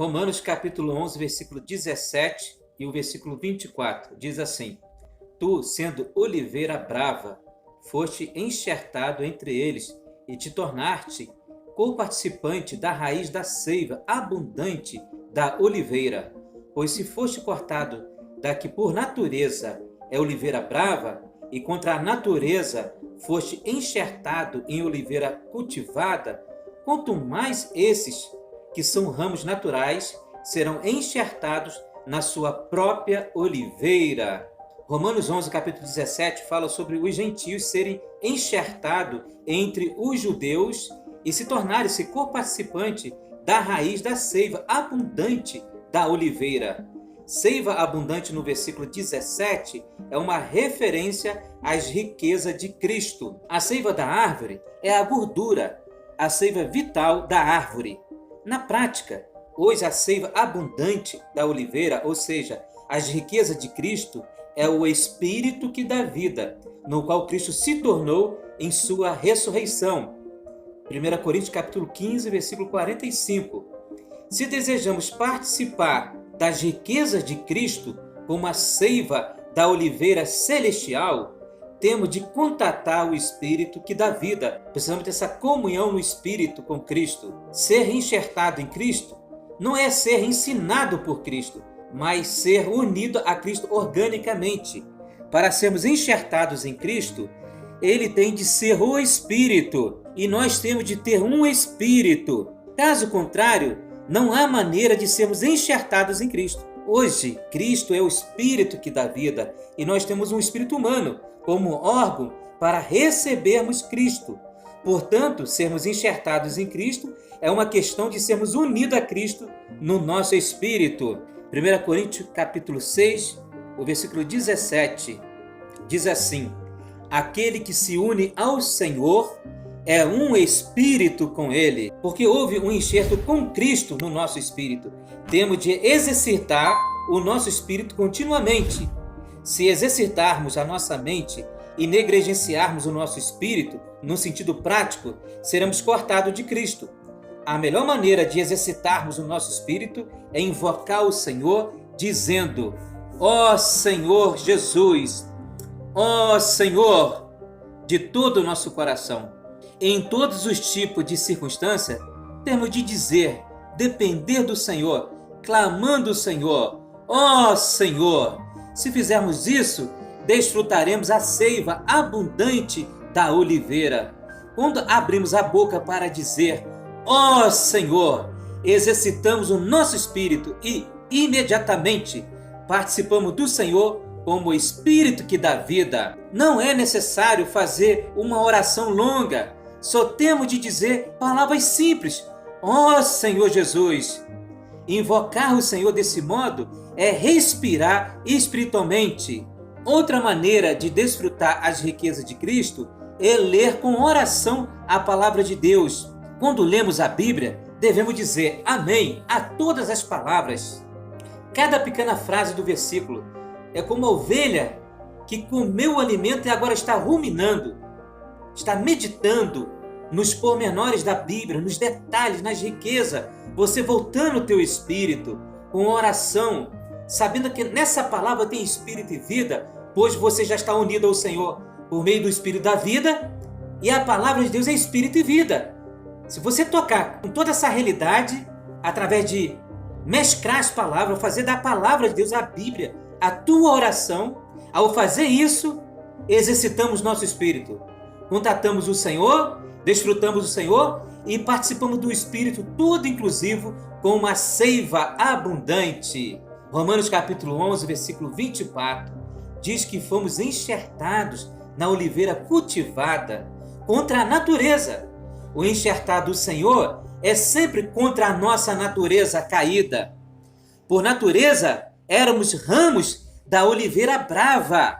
Romanos capítulo 11, versículo 17 e o versículo 24, diz assim: Tu, sendo oliveira brava, foste enxertado entre eles e te tornaste co-participante da raiz da seiva abundante da oliveira. Pois se foste cortado da que por natureza é oliveira brava, e contra a natureza foste enxertado em oliveira cultivada, quanto mais esses, que são ramos naturais, serão enxertados na sua própria oliveira. Romanos 11, capítulo 17, fala sobre os gentios serem enxertados entre os judeus e se tornarem-se co-participante da raiz da seiva abundante da oliveira. Seiva abundante no versículo 17 é uma referência às riquezas de Cristo. A seiva da árvore é a gordura, a seiva vital da árvore. Na prática, hoje a seiva abundante da oliveira, ou seja, as riquezas de Cristo, é o Espírito que dá vida, no qual Cristo se tornou em sua ressurreição. 1 Coríntios capítulo 15, versículo 45. Se desejamos participar das riquezas de Cristo, como a seiva da oliveira celestial, temos de contatar o Espírito que dá vida. Precisamos dessa comunhão no Espírito com Cristo. Ser enxertado em Cristo não é ser ensinado por Cristo, mas ser unido a Cristo organicamente. Para sermos enxertados em Cristo, Ele tem de ser o Espírito, e nós temos de ter um Espírito. Caso contrário, não há maneira de sermos enxertados em Cristo. Hoje, Cristo é o Espírito que dá vida, e nós temos um Espírito humano como órgão para recebermos Cristo. Portanto, sermos enxertados em Cristo é uma questão de sermos unidos a Cristo no nosso Espírito. 1 Coríntios capítulo 6, o versículo 17, diz assim: Aquele que se une ao Senhor é um espírito com Ele, porque houve um enxerto com Cristo no nosso espírito. Temos de exercitar o nosso espírito continuamente. Se exercitarmos a nossa mente e negligenciarmos o nosso espírito, no sentido prático, seremos cortados de Cristo. A melhor maneira de exercitarmos o nosso espírito é invocar o Senhor, dizendo: Ó Senhor Jesus, ó Senhor, de todo o nosso coração. Em todos os tipos de circunstância, temos de dizer, depender do Senhor, clamando o Senhor: ó Senhor. Se fizermos isso, desfrutaremos a seiva abundante da oliveira. Quando abrimos a boca para dizer ó Senhor, exercitamos o nosso espírito e imediatamente participamos do Senhor como o Espírito que dá vida. Não é necessário fazer uma oração longa, só temos de dizer palavras simples: ó Senhor Jesus. Invocar o Senhor desse modo é respirar espiritualmente. Outra maneira de desfrutar as riquezas de Cristo é ler com oração a palavra de Deus. Quando lemos a Bíblia, devemos dizer amém a todas as palavras. Cada pequena frase do versículo é como a ovelha que comeu o alimento e agora está ruminando, está meditando nos pormenores da Bíblia, nos detalhes, nas riquezas. Você voltando o teu espírito com oração, sabendo que nessa palavra tem espírito e vida, pois você já está unido ao Senhor por meio do Espírito da vida, e a palavra de Deus é espírito e vida. Se você tocar com toda essa realidade, através de mesclar as palavras, fazer da palavra de Deus, a Bíblia, a tua oração, ao fazer isso, exercitamos nosso espírito. Contatamos o Senhor, desfrutamos o Senhor e participamos do Espírito todo inclusivo com uma seiva abundante. Romanos capítulo 11, versículo 24, diz que fomos enxertados na oliveira cultivada contra a natureza. O enxertado do Senhor é sempre contra a nossa natureza caída. Por natureza, éramos ramos da oliveira brava,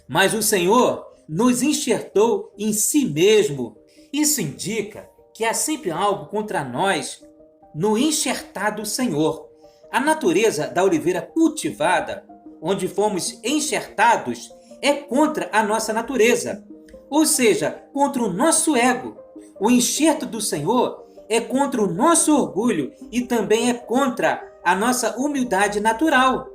mas o Senhor nos enxertou em si mesmo. Isso indica que há sempre algo contra nós no enxertado do Senhor. A natureza da oliveira cultivada, onde fomos enxertados, é contra a nossa natureza, ou seja, contra o nosso ego. O enxerto do Senhor é contra o nosso orgulho e também é contra a nossa humildade natural,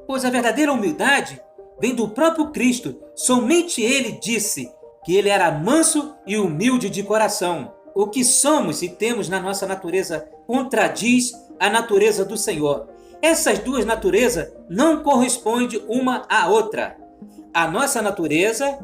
pois a verdadeira humildade vem do próprio Cristo. Somente ele disse que ele era manso e humilde de coração. O que somos e temos na nossa natureza contradiz a natureza do Senhor. Essas duas naturezas não correspondem uma à outra. A nossa natureza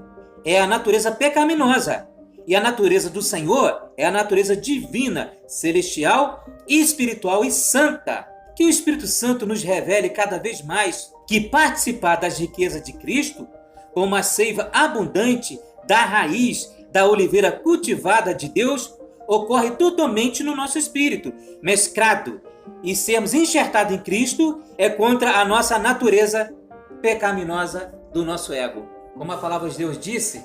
é a natureza pecaminosa e a natureza do Senhor é a natureza divina, celestial, espiritual e santa. Que o Espírito Santo nos revele cada vez mais que participar das riquezas de Cristo, como a seiva abundante da raiz da oliveira cultivada de Deus, ocorre totalmente no nosso espírito, mesclado, e sermos enxertados em Cristo é contra a nossa natureza pecaminosa do nosso ego. Como a palavra de Deus disse,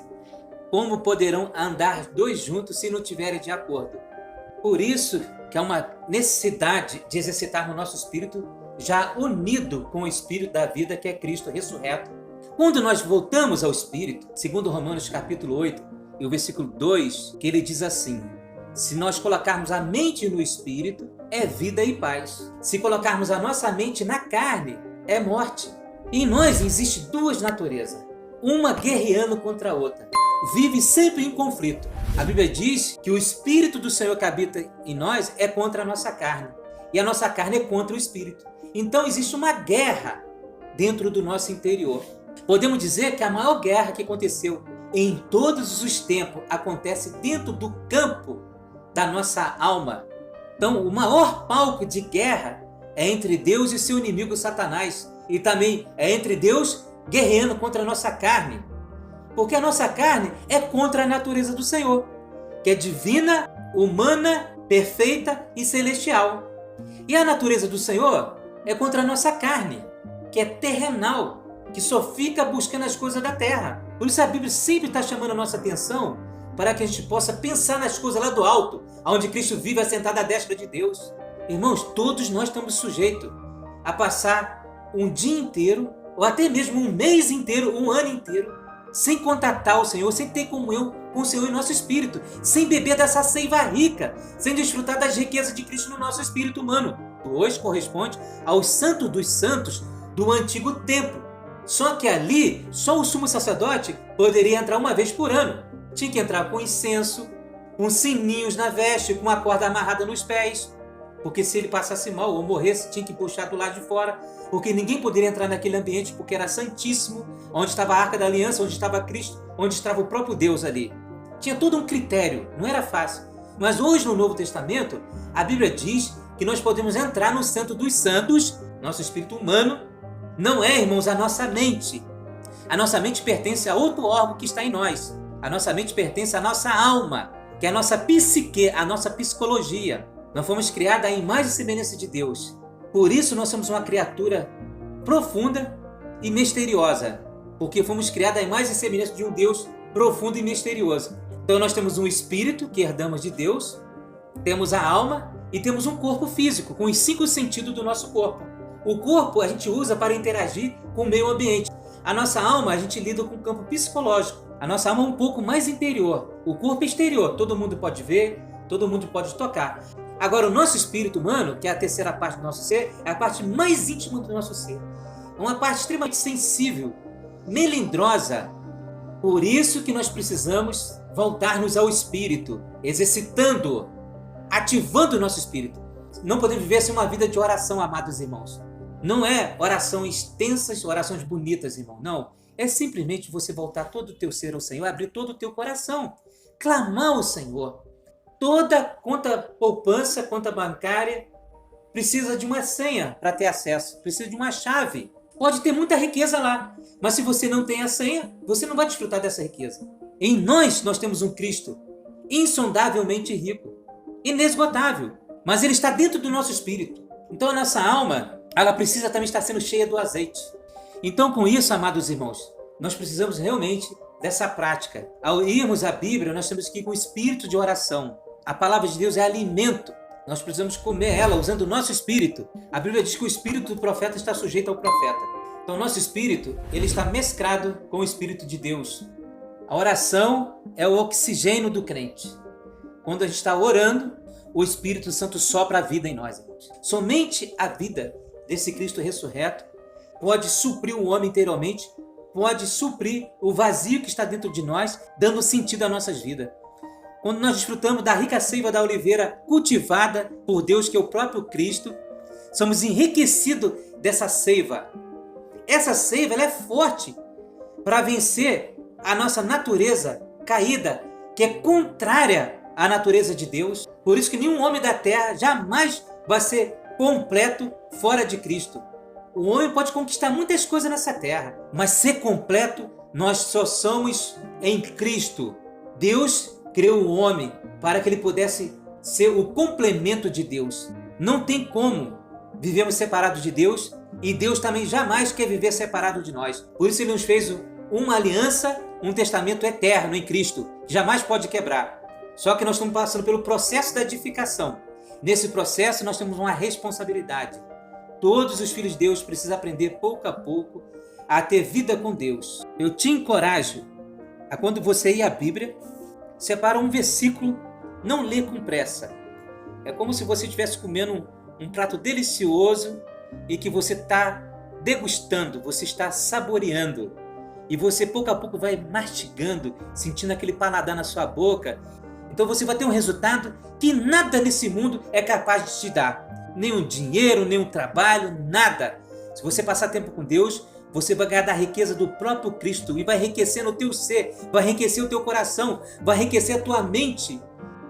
como poderão andar dois juntos se não tiverem de acordo? Por isso que há uma necessidade de exercitar o nosso espírito já unido com o espírito da vida, que é Cristo ressurreto. Quando nós voltamos ao espírito, segundo Romanos capítulo 8 e o versículo 2, que ele diz assim: se nós colocarmos a mente no espírito, é vida e paz. Se colocarmos a nossa mente na carne, é morte. Em nós existem duas naturezas, uma guerreando contra a outra. Vive sempre em conflito. A Bíblia diz que o Espírito do Senhor que habita em nós é contra a nossa carne. E a nossa carne é contra o Espírito. Então existe uma guerra dentro do nosso interior. Podemos dizer que a maior guerra que aconteceu em todos os tempos acontece dentro do campo da nossa alma. Então, o maior palco de guerra é entre Deus e seu inimigo Satanás. E também é entre Deus guerreando contra a nossa carne. Porque a nossa carne é contra a natureza do Senhor, que é divina, humana, perfeita e celestial. E a natureza do Senhor é contra a nossa carne, que é terrenal, que só fica buscando as coisas da terra. Por isso a Bíblia sempre está chamando a nossa atenção para que a gente possa pensar nas coisas lá do alto, onde Cristo vive assentado à destra de Deus. Irmãos, todos nós estamos sujeitos a passar um dia inteiro, ou até mesmo um mês inteiro, um ano inteiro, sem contatar o Senhor, sem ter comunhão com o Senhor em nosso espírito, sem beber dessa seiva rica, sem desfrutar das riquezas de Cristo no nosso espírito humano. Hoje corresponde aos santos dos santos do antigo templo. Só que ali, só o sumo sacerdote poderia entrar uma vez por ano. Tinha que entrar com incenso, com sininhos na veste, com uma corda amarrada nos pés. Porque se ele passasse mal ou morresse, tinha que puxar do lado de fora. Porque ninguém poderia entrar naquele ambiente, porque era santíssimo, onde estava a Arca da Aliança, onde estava Cristo, onde estava o próprio Deus ali. Tinha todo um critério, não era fácil. Mas hoje no Novo Testamento, a Bíblia diz que nós podemos entrar no Santo dos Santos, nosso espírito humano. Não é, irmãos, a nossa mente. A nossa mente pertence a outro órgão que está em nós. A nossa mente pertence à nossa alma, que é a nossa psique, a nossa psicologia. Nós fomos criados à imagem e semelhança de Deus. Por isso nós somos uma criatura profunda e misteriosa, porque fomos criados à imagem e semelhança de um Deus profundo e misterioso. Então nós temos um espírito que herdamos de Deus, temos a alma e temos um corpo físico, com os 5 sentidos do nosso corpo. O corpo a gente usa para interagir com o meio ambiente. A nossa alma a gente lida com o campo psicológico. A nossa alma é um pouco mais interior. O corpo é exterior, todo mundo pode ver, todo mundo pode tocar. Agora, o nosso espírito humano, que é a terceira parte do nosso ser, é a parte mais íntima do nosso ser. É uma parte extremamente sensível, melindrosa. Por isso que nós precisamos voltar-nos ao espírito, exercitando, ativando o nosso espírito. Não podemos viver sem uma vida de oração, amados irmãos. Não é orações extensas, orações bonitas, irmão. Não. É simplesmente você voltar todo o teu ser ao Senhor, abrir todo o teu coração, clamar ao Senhor. Toda conta poupança, conta bancária, precisa de uma senha para ter acesso, precisa de uma chave. Pode ter muita riqueza lá, mas se você não tem a senha, você não vai desfrutar dessa riqueza. Em nós temos um Cristo insondavelmente rico, inesgotável, mas ele está dentro do nosso espírito. Então a nossa alma, ela precisa também estar sendo cheia do azeite. Então com isso, amados irmãos, nós precisamos realmente dessa prática. Ao irmos à Bíblia, nós temos que ir com o espírito de oração. A palavra de Deus é alimento. Nós precisamos comer ela usando o nosso espírito. A Bíblia diz que o espírito do profeta está sujeito ao profeta. Então, o nosso espírito, ele está mesclado com o espírito de Deus. A oração é o oxigênio do crente. Quando a gente está orando, o Espírito Santo sopra a vida em nós, irmãos. Somente a vida desse Cristo ressurreto, pode suprir o homem interiormente, pode suprir o vazio que está dentro de nós, dando sentido às nossas vidas. Quando nós desfrutamos da rica seiva da oliveira cultivada por Deus, que é o próprio Cristo, somos enriquecidos dessa seiva. Essa seiva ela é forte para vencer a nossa natureza caída, que é contrária à natureza de Deus. Por isso que nenhum homem da terra jamais vai ser completo fora de Cristo. O homem pode conquistar muitas coisas nessa terra, mas ser completo nós só somos em Cristo. Deus criou o homem para que ele pudesse ser o complemento de Deus. Não tem como vivemos separados de Deus, e Deus também jamais quer viver separado de nós. Por isso ele nos fez uma aliança, um testamento eterno em Cristo, que jamais pode quebrar. Só que nós estamos passando pelo processo da edificação. Nesse processo nós temos uma responsabilidade. Todos os filhos de Deus precisam aprender pouco a pouco a ter vida com Deus. Eu te encorajo a, quando você ir à Bíblia, separa um versículo, não lê com pressa. É como se você estivesse comendo um prato delicioso e que você está degustando, você está saboreando. E você pouco a pouco vai mastigando, sentindo aquele paladar na sua boca. Então você vai ter um resultado que nada nesse mundo é capaz de te dar. Nenhum dinheiro, nenhum trabalho, nada. Se você passar tempo com Deus, você vai ganhar da riqueza do próprio Cristo e vai enriquecer no teu ser, vai enriquecer o teu coração, vai enriquecer a tua mente.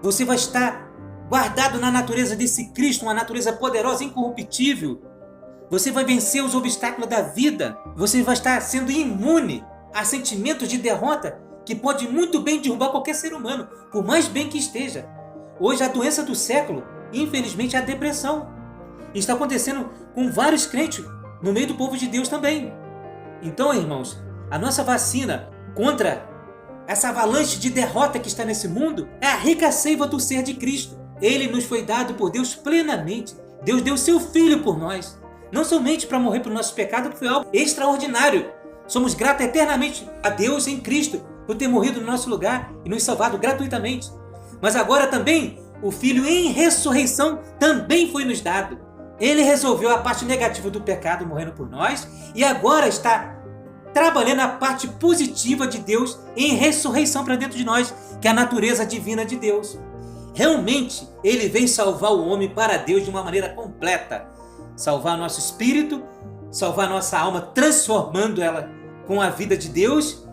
Você vai estar guardado na natureza desse Cristo, uma natureza poderosa, incorruptível. Você vai vencer os obstáculos da vida. Você vai estar sendo imune a sentimentos de derrota que pode muito bem derrubar qualquer ser humano, por mais bem que esteja. Hoje a doença do século, infelizmente, é a depressão. E está acontecendo com vários crentes no meio do povo de Deus também. Então, irmãos, a nossa vacina contra essa avalanche de derrota que está nesse mundo é a rica seiva do ser de Cristo. Ele nos foi dado por Deus plenamente. Deus deu seu Filho por nós. Não somente para morrer pelo nosso pecado, que foi algo extraordinário. Somos gratos eternamente a Deus em Cristo por ter morrido no nosso lugar e nos salvado gratuitamente. Mas agora também o Filho em ressurreição também foi nos dado. Ele resolveu a parte negativa do pecado morrendo por nós e agora está trabalhando a parte positiva de Deus em ressurreição para dentro de nós, que é a natureza divina de Deus. Realmente, ele veio salvar o homem para Deus de uma maneira completa. Salvar nosso espírito, salvar nossa alma, transformando ela com a vida de Deus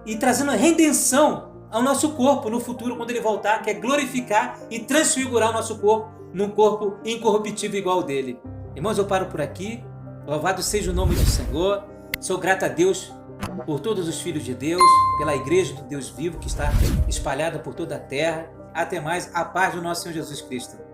e trazendo redenção ao nosso corpo no futuro, quando ele voltar, que é glorificar e transfigurar o nosso corpo num corpo incorruptível igual ao dele. Irmãos, eu paro por aqui. Louvado seja o nome do Senhor. Sou grato a Deus por todos os filhos de Deus, pela igreja do Deus vivo que está espalhada por toda a terra. Até mais, a paz do nosso Senhor Jesus Cristo.